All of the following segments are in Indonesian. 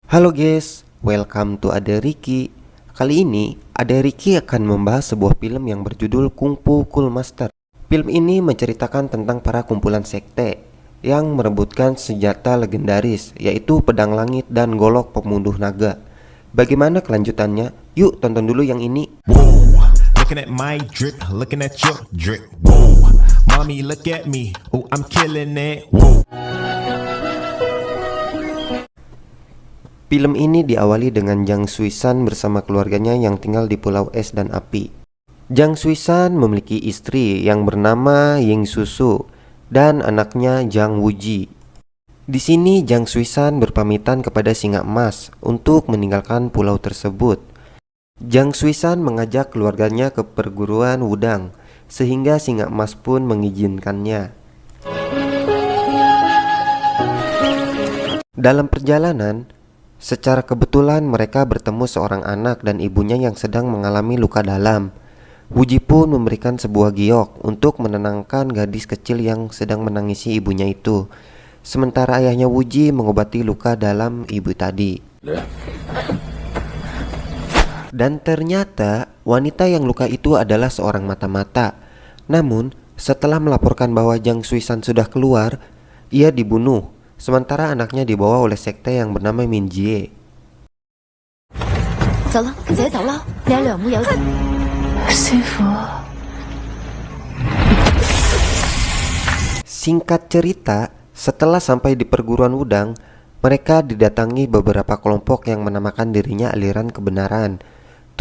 Halo guys, welcome to Ade Riki. Kali ini Ade Riki akan membahas sebuah film yang berjudul Kung Fu Cool Master. Film ini menceritakan tentang para kumpulan sekte yang merebutkan senjata legendaris, yaitu pedang langit dan golok pembunuh naga. Bagaimana kelanjutannya? Yuk tonton dulu yang ini. Whoa, looking at my drip, looking at your drip. Whoa, mommy look at me, oh I'm killing it. Whoa. Film ini diawali dengan Jiang Xuesan bersama keluarganya yang tinggal di Pulau Es dan Api. Jiang Xuesan memiliki istri yang bernama Ying Susu dan anaknya Jiang Wuji. Di sini Jiang Xuesan berpamitan kepada Singa Emas untuk meninggalkan pulau tersebut. Jiang Xuesan mengajak keluarganya ke perguruan Wudang, sehingga Singa Emas pun mengizinkannya. Dalam perjalanan, secara kebetulan mereka bertemu seorang anak dan ibunya yang sedang mengalami luka dalam. Wuji pun memberikan sebuah giok untuk menenangkan gadis kecil yang sedang menangisi ibunya itu. Sementara ayahnya Wuji mengobati luka dalam ibu tadi. Dan ternyata wanita yang luka itu adalah seorang mata-mata. Namun setelah melaporkan bahwa Jiang Xuesan sudah keluar, ia dibunuh. Sementara anaknya dibawa oleh sekte yang bernama Min Jie. Singkat cerita, setelah sampai di perguruan Wudang, mereka didatangi beberapa kelompok yang menamakan dirinya aliran kebenaran.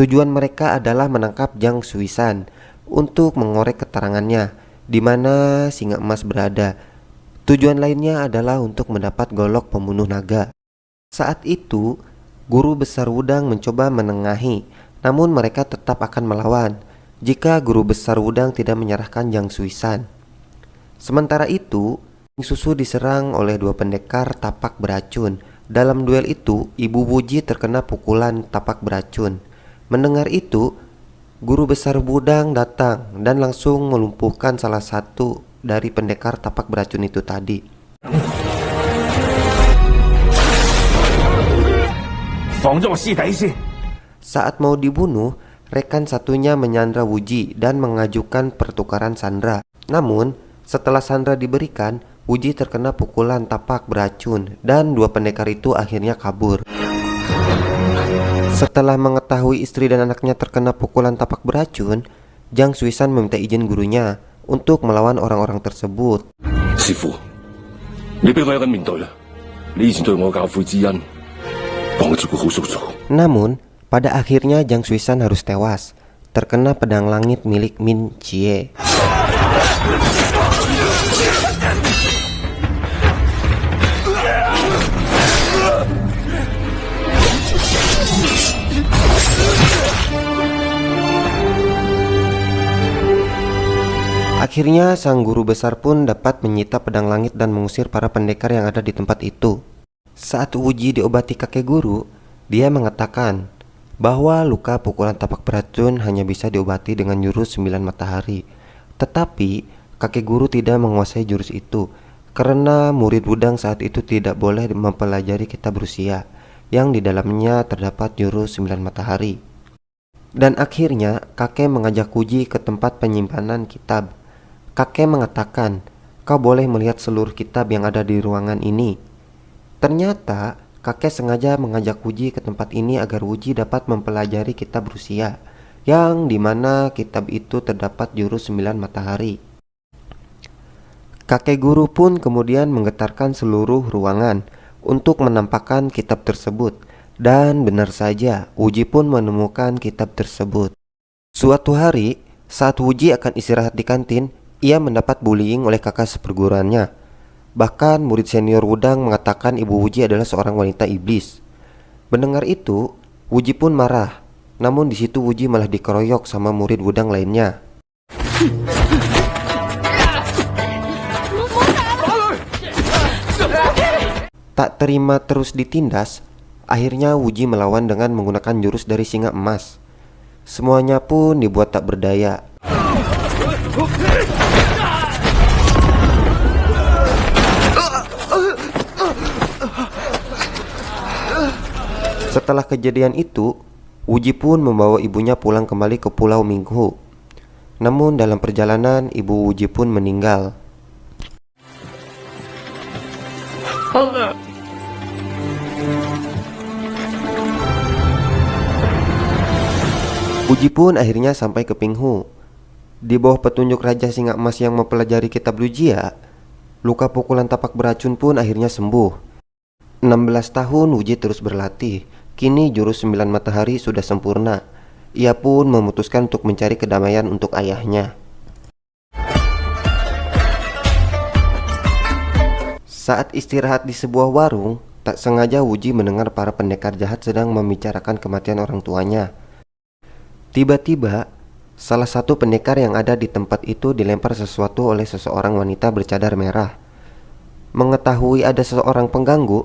Tujuan mereka adalah menangkap Jiang Xuesan untuk mengorek keterangannya di mana Singa Emas berada. Tujuan lainnya adalah untuk mendapat golok pembunuh naga. Saat itu, guru besar Wudang mencoba menengahi, namun mereka tetap akan melawan jika guru besar Wudang tidak menyerahkan Jiang Xuesan. Sementara itu, Susu diserang oleh dua pendekar tapak beracun. Dalam duel itu, Ibu Wuji terkena pukulan tapak beracun. Mendengar itu, guru besar Wudang datang dan langsung melumpuhkan salah satu dari pendekar tapak beracun itu tadi. Saat mau dibunuh, rekan satunya menyandra Wuji dan mengajukan pertukaran sandera. Namun, setelah sandera diberikan, Wuji terkena pukulan tapak beracun dan dua pendekar itu akhirnya kabur. Setelah mengetahui istri dan anaknya terkena pukulan tapak beracun, Jiang Xuesan meminta izin gurunya untuk melawan orang-orang tersebut. Namun, pada akhirnya Jiang Xuesan harus tewas, terkena pedang langit milik Min Jie. Akhirnya sang guru besar pun dapat menyita pedang langit dan mengusir para pendekar yang ada di tempat itu. Saat Wuji diobati kakek guru, dia mengatakan bahwa luka pukulan tapak beracun hanya bisa diobati dengan jurus 9 matahari. Tetapi kakek guru tidak menguasai jurus itu karena murid Wudang saat itu tidak boleh mempelajari kitab Rusia yang di dalamnya terdapat jurus 9 matahari. Dan akhirnya kakek mengajak Wuji ke tempat penyimpanan kitab. Kakek mengatakan, "Kau boleh melihat seluruh kitab yang ada di ruangan ini." Ternyata kakek sengaja mengajak Wuji ke tempat ini agar Wuji dapat mempelajari kitab Rusia, yang dimana kitab itu terdapat jurus 9 matahari. Kakek guru pun kemudian menggetarkan seluruh ruangan untuk menampakkan kitab tersebut. Dan benar saja, Wuji pun menemukan kitab tersebut. Suatu hari, saat Wuji akan istirahat di kantin, ia mendapat bullying oleh kakak seperguruannya. Bahkan murid senior Wudang mengatakan Ibu Wuji adalah seorang wanita iblis. Mendengar itu, Wuji pun marah. Namun di situ Wuji malah dikeroyok sama murid Wudang lainnya. Tak terima terus ditindas, akhirnya Wuji melawan dengan menggunakan jurus dari Singa Emas. Semuanya pun dibuat tak berdaya. Setelah kejadian itu, Wuji pun membawa ibunya pulang kembali ke Pulau Minghu. Namun dalam perjalanan, ibu Wuji pun meninggal. Wuji pun akhirnya sampai ke Pinghu. Di bawah petunjuk Raja Singa Emas yang mempelajari kitab Lujia, luka pukulan tapak beracun pun akhirnya sembuh. 16 tahun Wuji terus berlatih. Kini jurus 9 matahari sudah sempurna. Ia pun memutuskan untuk mencari kedamaian untuk ayahnya. Saat istirahat di sebuah warung, tak sengaja Wuji mendengar para pendekar jahat sedang membicarakan kematian orang tuanya. Tiba-tiba, salah satu pendekar yang ada di tempat itu dilempar sesuatu oleh seseorang wanita bercadar merah. Mengetahui ada seseorang pengganggu,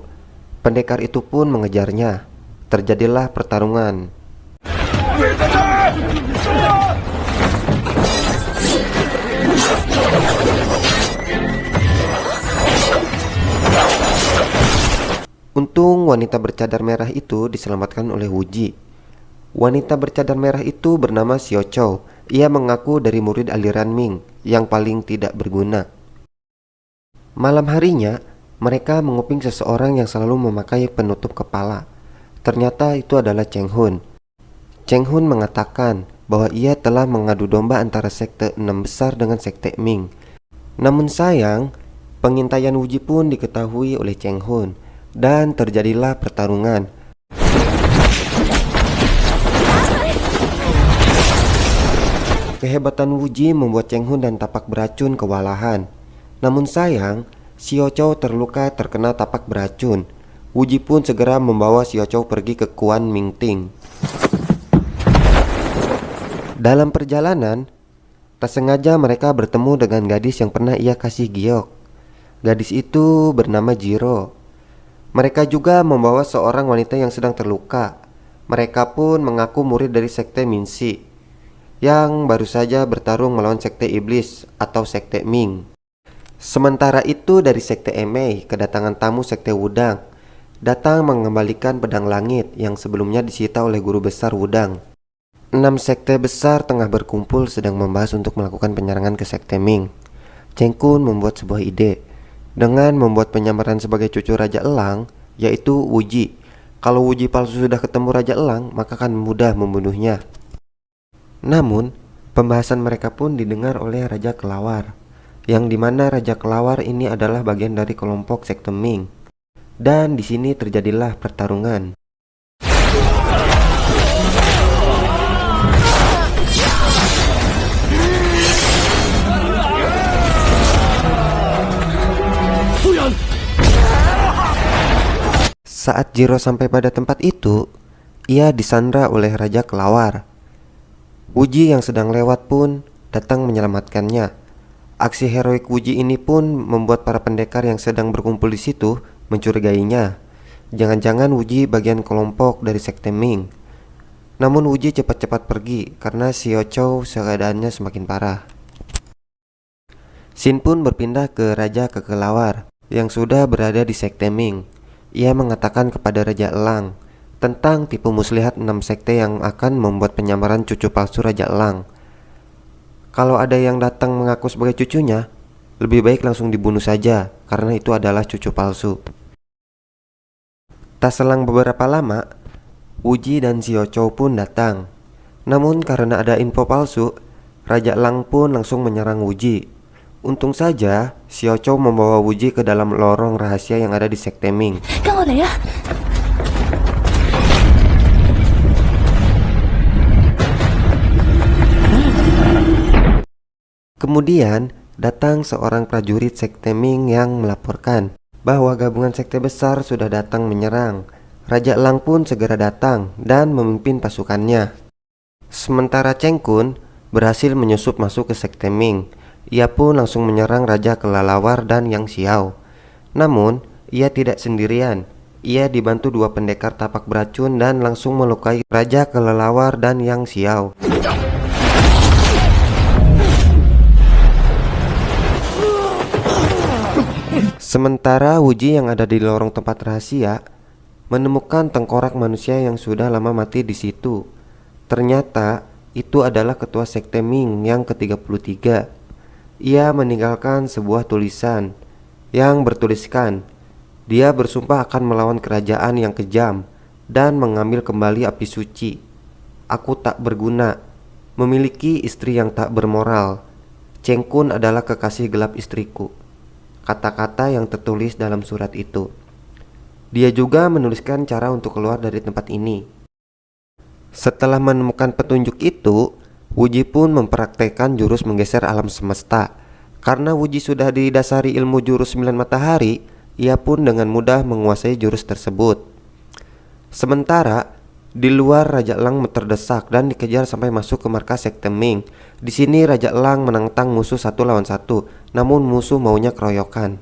pendekar itu pun mengejarnya. Terjadilah pertarungan. Untung wanita bercadar merah itu diselamatkan oleh Wuji. Wanita bercadar merah itu bernama Xiao Chou. Ia mengaku dari murid aliran Ming yang paling tidak berguna. Malam harinya, mereka menguping seseorang yang selalu memakai penutup kepala. Ternyata itu adalah Cheng Hun. Cheng Hun mengatakan bahwa ia telah mengadu domba antara sekte 6 besar dengan sekte Ming. Namun sayang, pengintaian Wuji pun diketahui oleh Cheng Hun dan terjadilah pertarungan. Kehebatan Wuji membuat Cheng Hun dan tapak beracun kewalahan. Namun sayang, Xiao Chou terluka terkena tapak beracun. Wuji pun segera membawa Xiao Chou pergi ke Kuan Mingting. Dalam perjalanan, tak sengaja mereka bertemu dengan gadis yang pernah ia kasih giok. Gadis itu bernama Jiro. Mereka juga membawa seorang wanita yang sedang terluka. Mereka pun mengaku murid dari sekte Minxi yang baru saja bertarung melawan sekte iblis atau sekte Ming. Sementara itu dari sekte Emei kedatangan tamu sekte Wudang, datang mengembalikan pedang langit yang sebelumnya disita oleh guru besar Wudang. 6 sekte besar tengah berkumpul sedang membahas untuk melakukan penyerangan ke sekte Ming. Cheng Kun membuat sebuah ide dengan membuat penyamaran sebagai cucu Raja Elang, yaitu Wuji. Kalau Wuji palsu sudah ketemu Raja Elang, maka akan mudah membunuhnya. Namun, pembahasan mereka pun didengar oleh Raja Kelawar, yang dimana Raja Kelawar ini adalah bagian dari kelompok sekte Ming. Dan di sini terjadilah pertarungan. Saat Jiro sampai pada tempat itu, ia disandra oleh Raja Kelawar. Wuji yang sedang lewat pun datang menyelamatkannya. Aksi heroik Wuji ini pun membuat para pendekar yang sedang berkumpul di situ mencurigainya. Jangan-jangan Wuji bagian kelompok dari sekte Ming. Namun Wuji cepat-cepat pergi karena Xiao Chou keadaannya semakin parah. Xin pun berpindah ke Raja Kekelawar yang sudah berada di sekte Ming. Ia mengatakan kepada Raja Elang tentang tipu muslihat 6 sekte yang akan membuat penyamaran cucu palsu Raja Elang. Kalau ada yang datang mengaku sebagai cucunya, lebih baik langsung dibunuh saja karena itu adalah cucu palsu. Tak selang beberapa lama, Wuji dan Xiao Chou pun datang. Namun karena ada info palsu, Raja Elang pun langsung menyerang Wuji. Untung saja Xiao Chou membawa Wuji ke dalam lorong rahasia yang ada di sekte Ming. Kemudian datang seorang prajurit sekte Ming yang melaporkan bahwa gabungan sekte besar sudah datang menyerang. Raja Elang pun segera datang dan memimpin pasukannya. Sementara Cheng Kun berhasil menyusup masuk ke sekte Ming. Ia pun langsung menyerang Raja Kelelawar dan Yang Xiao. Namun ia tidak sendirian. Ia dibantu 2 pendekar tapak beracun dan langsung melukai Raja Kelelawar dan Yang Xiao. Sementara Wuji yang ada di lorong tempat rahasia menemukan tengkorak manusia yang sudah lama mati di situ. Ternyata itu adalah ketua sekte Ming yang ke-33. Ia meninggalkan sebuah tulisan yang bertuliskan, dia bersumpah akan melawan kerajaan yang kejam dan mengambil kembali api suci. Aku tak berguna, memiliki istri yang tak bermoral. Cheng Kun adalah kekasih gelap istriku. Kata-kata yang tertulis dalam surat itu. Dia juga menuliskan cara untuk keluar dari tempat ini. Setelah menemukan petunjuk itu, Wuji pun mempraktekkan jurus menggeser alam semesta. Karena Wuji sudah didasari ilmu jurus 9 matahari, ia pun dengan mudah menguasai jurus tersebut. Sementara di luar, Raja Elang terdesak dan dikejar sampai masuk ke markas sekte Ming. Di sini Raja Elang menantang musuh 1 lawan 1, namun musuh maunya keroyokan.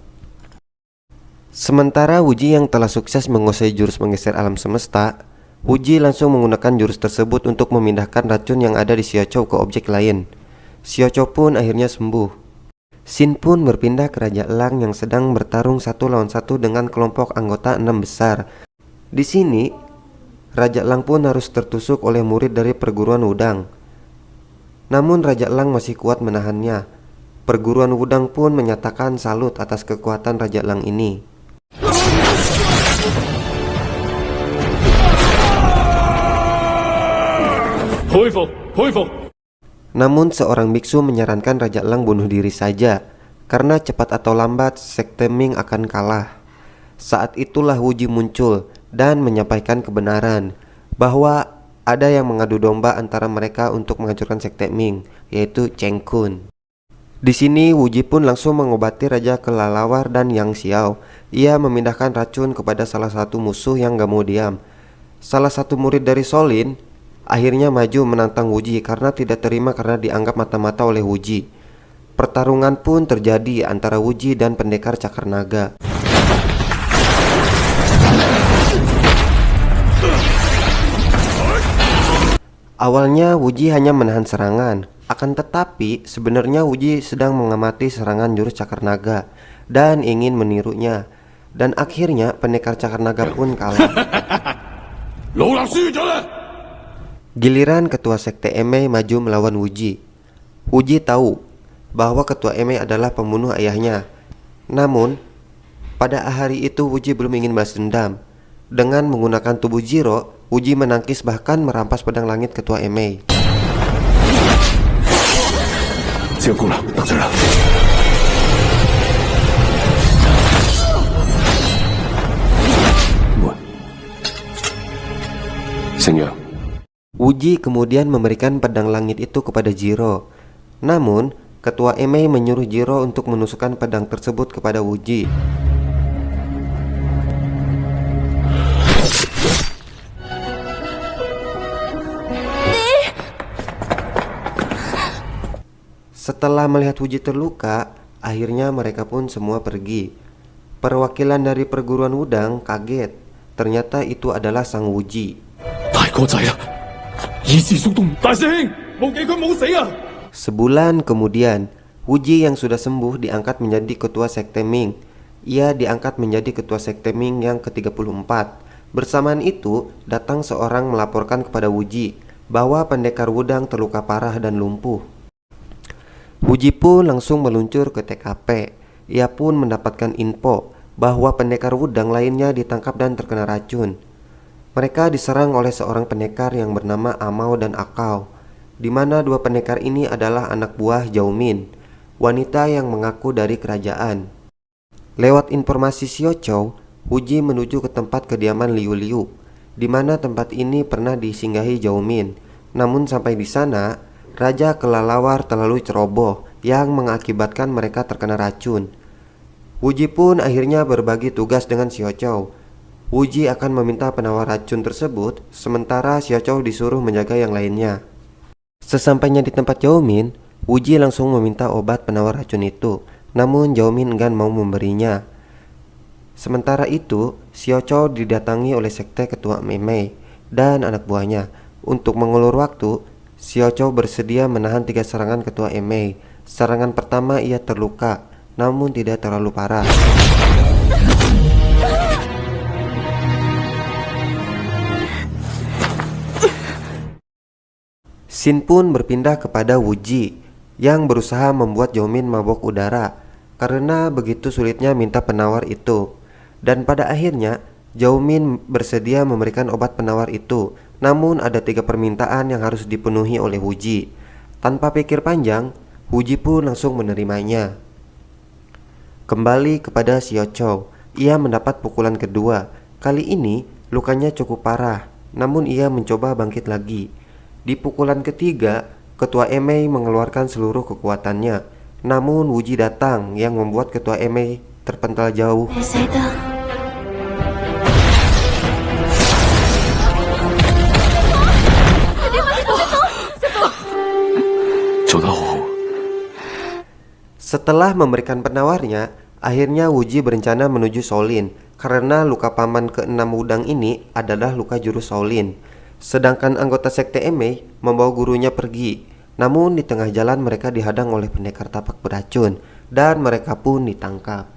Sementara Wuji yang telah sukses menguasai jurus menggeser alam semesta, Wuji langsung menggunakan jurus tersebut untuk memindahkan racun yang ada di Xiao Chou ke objek lain. Xiao Chou pun akhirnya sembuh. Xin pun berpindah ke Raja Elang yang sedang bertarung 1 lawan 1 dengan kelompok anggota 6 besar. Di sini, Raja Elang pun harus tertusuk oleh murid dari perguruan Wudang. Namun Raja Elang masih kuat menahannya. Perguruan Wudang pun menyatakan salut atas kekuatan Raja Elang ini. Namun seorang biksu menyarankan Raja Elang bunuh diri saja, karena cepat atau lambat sekte Ming akan kalah. Saat itulah Wuji muncul dan menyampaikan kebenaran bahwa ada yang mengadu domba antara mereka untuk menghancurkan sekte Ming, yaitu Cheng Kun. Di sini Wuji pun langsung mengobati Raja Kelelawar dan Yang Xiao. Ia memindahkan racun kepada salah satu musuh yang gak mau diam. Salah satu murid dari Solin akhirnya maju menantang Wuji karena tidak terima karena dianggap mata-mata oleh Wuji. Pertarungan pun terjadi antara Wuji dan pendekar cakar naga. Awalnya Wuji hanya menahan serangan, akan tetapi sebenarnya Wuji sedang mengamati serangan jurus cakar naga dan ingin menirunya. Dan akhirnya pendekar cakar naga pun kalah. Giliran ketua sekte Emei maju melawan Wuji. Wuji tahu bahwa ketua Emei adalah pembunuh ayahnya. Namun pada hari itu Wuji belum ingin balas dendam. Dengan menggunakan tubuh Jiro, Wuji menangkis bahkan merampas pedang langit ketua Emei. Wuji kemudian memberikan pedang langit itu kepada Jiro. Namun, ketua Emei menyuruh Jiro untuk menusukkan pedang tersebut kepada Wuji. Setelah melihat Wuji terluka, akhirnya mereka pun semua pergi. Perwakilan dari perguruan Wudang kaget. Ternyata itu adalah sang Wuji. Sebulan kemudian, Wuji yang sudah sembuh diangkat menjadi ketua sekte Ming. Ia diangkat menjadi ketua sekte Ming yang ke-34. Bersamaan itu, datang seorang melaporkan kepada Wuji bahwa pendekar Wudang terluka parah dan lumpuh. Wuji pun langsung meluncur ke TKP. Ia pun mendapatkan info bahwa pendekar Wudang lainnya ditangkap dan terkena racun. Mereka diserang oleh seorang pendekar yang bernama Amao dan Akao, di mana dua pendekar ini adalah anak buah Zhao Min, wanita yang mengaku dari kerajaan. Lewat informasi Xiao Chou, Wuji menuju ke tempat kediaman Liu Liu, di mana tempat ini pernah disinggahi Zhao Min. Namun sampai di sana, Raja Kelelawar terlalu ceroboh yang mengakibatkan mereka terkena racun. Wuji pun akhirnya berbagi tugas dengan Xiao Chou. Wuji akan meminta penawar racun tersebut, sementara Xiao Chou disuruh menjaga yang lainnya. Sesampainya di tempat Zhao Min, Wuji langsung meminta obat penawar racun itu, namun Zhao Min enggan mau memberinya. Sementara itu, Xiao Chou didatangi oleh sekte ketua Emei dan anak buahnya. Untuk mengulur waktu, Xiao Chou bersedia menahan 3 serangan ketua Emei. Serangan pertama ia terluka, namun tidak terlalu parah. Scene pun berpindah kepada Wuji yang berusaha membuat Jomin mabok udara karena begitu sulitnya minta penawar itu. Dan pada akhirnya Jomin bersedia memberikan obat penawar itu. Namun ada 3 permintaan yang harus dipenuhi oleh Wuji. Tanpa pikir panjang, Wuji pun langsung menerimanya. Kembali kepada Xiao Chow, ia mendapat pukulan kedua. Kali ini lukanya cukup parah, namun ia mencoba bangkit lagi. Di pukulan ketiga, Ketua Emei mengeluarkan seluruh kekuatannya. Namun Wuji datang yang membuat Ketua Emei terpental jauh. 走得好。 Setelah memberikan penawarnya, akhirnya Wuji berencana menuju Shaolin karena luka paman ke-6 Wudang ini adalah luka jurus Shaolin. Sedangkan anggota sekte Emei membawa gurunya pergi. Namun di tengah jalan mereka dihadang oleh pendekar tapak beracun dan mereka pun ditangkap.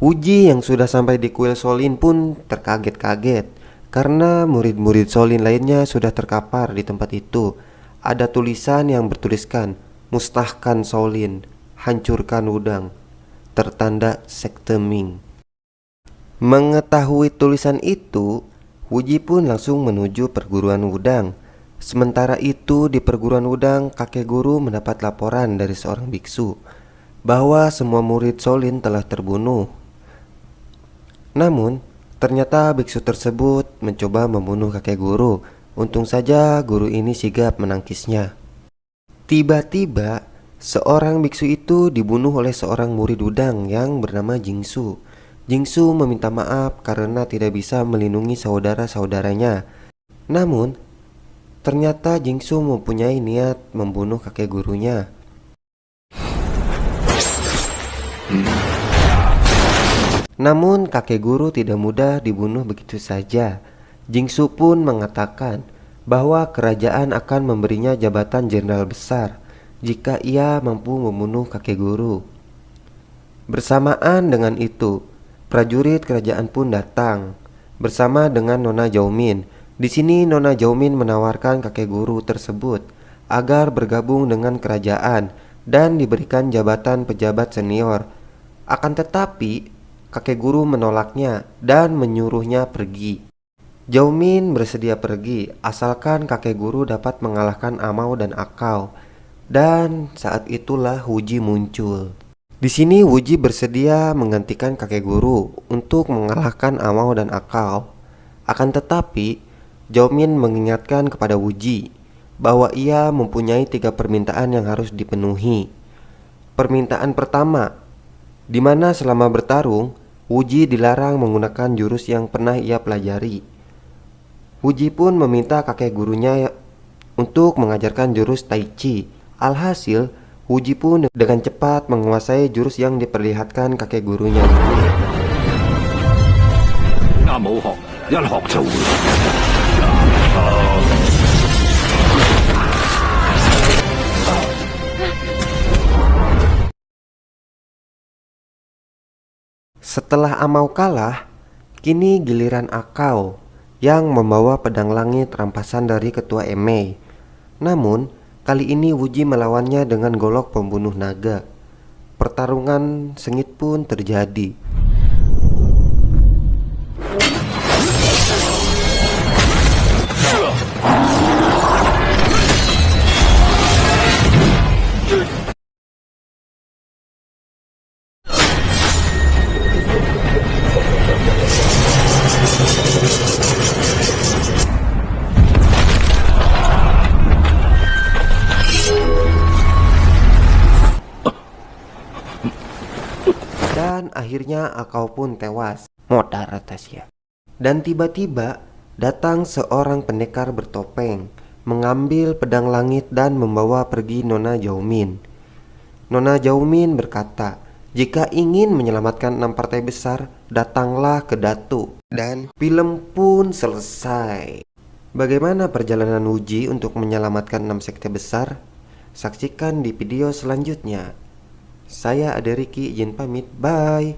Wuji yang sudah sampai di kuil Shaolin pun terkaget-kaget karena murid-murid Shaolin lainnya sudah terkapar di tempat itu. Ada tulisan yang bertuliskan, "Musnahkan Shaolin, hancurkan Wudang, tertanda sekte Ming." Mengetahui tulisan itu, Wuji pun langsung menuju perguruan Wudang. Sementara itu di perguruan Wudang, kakek guru mendapat laporan dari seorang biksu bahwa semua murid Shaolin telah terbunuh. Namun ternyata biksu tersebut mencoba membunuh kakek guru. Untung saja guru ini sigap menangkisnya. Tiba-tiba seorang biksu itu dibunuh oleh seorang murid Wudang yang bernama Jingsu. Jingsu meminta maaf karena tidak bisa melindungi saudara-saudaranya. Namun ternyata Jingsu mempunyai niat membunuh kakek gurunya. Namun kakek guru tidak mudah dibunuh begitu saja. Jingsu pun mengatakan bahwa kerajaan akan memberinya jabatan jenderal besar jika ia mampu membunuh kakek guru. Bersamaan dengan itu, prajurit kerajaan pun datang bersama dengan Nona Jaumin. Di sini Nona Jaumin menawarkan kakek guru tersebut agar bergabung dengan kerajaan dan diberikan jabatan pejabat senior. Akan tetapi kakek guru menolaknya dan menyuruhnya pergi. Jaumin bersedia pergi asalkan kakek guru dapat mengalahkan Amao dan Akao. Dan saat itulah Wuji muncul. Di sini Wuji bersedia menggantikan kakek guru untuk mengalahkan Amao dan Akao. Akan tetapi Jaumin mengingatkan kepada Wuji bahwa ia mempunyai 3 permintaan yang harus dipenuhi. Permintaan pertama, di mana selama bertarung Wuji dilarang menggunakan jurus yang pernah ia pelajari. Wuji pun meminta kakek gurunya untuk mengajarkan jurus Tai Chi. Alhasil, Wuji pun dengan cepat menguasai jurus yang diperlihatkan kakek gurunya. Setelah Amao kalah, kini giliran Akao yang membawa pedang langit rampasan dari Ketua Emei. Namun, kali ini Wuji melawannya dengan golok pembunuh naga. Pertarungan sengit pun terjadi. Dan akhirnya Akao pun tewas. Modar atasnya. Dan tiba-tiba datang seorang pendekar bertopeng, mengambil pedang langit dan membawa pergi Nona Jaumin. Nona Jaumin berkata, jika ingin menyelamatkan 6 partai besar, datanglah ke Datu. Dan film pun selesai. Bagaimana perjalanan Wuji untuk menyelamatkan 6 sekte besar? Saksikan di video selanjutnya. Saya Aderiki izin pamit, bye.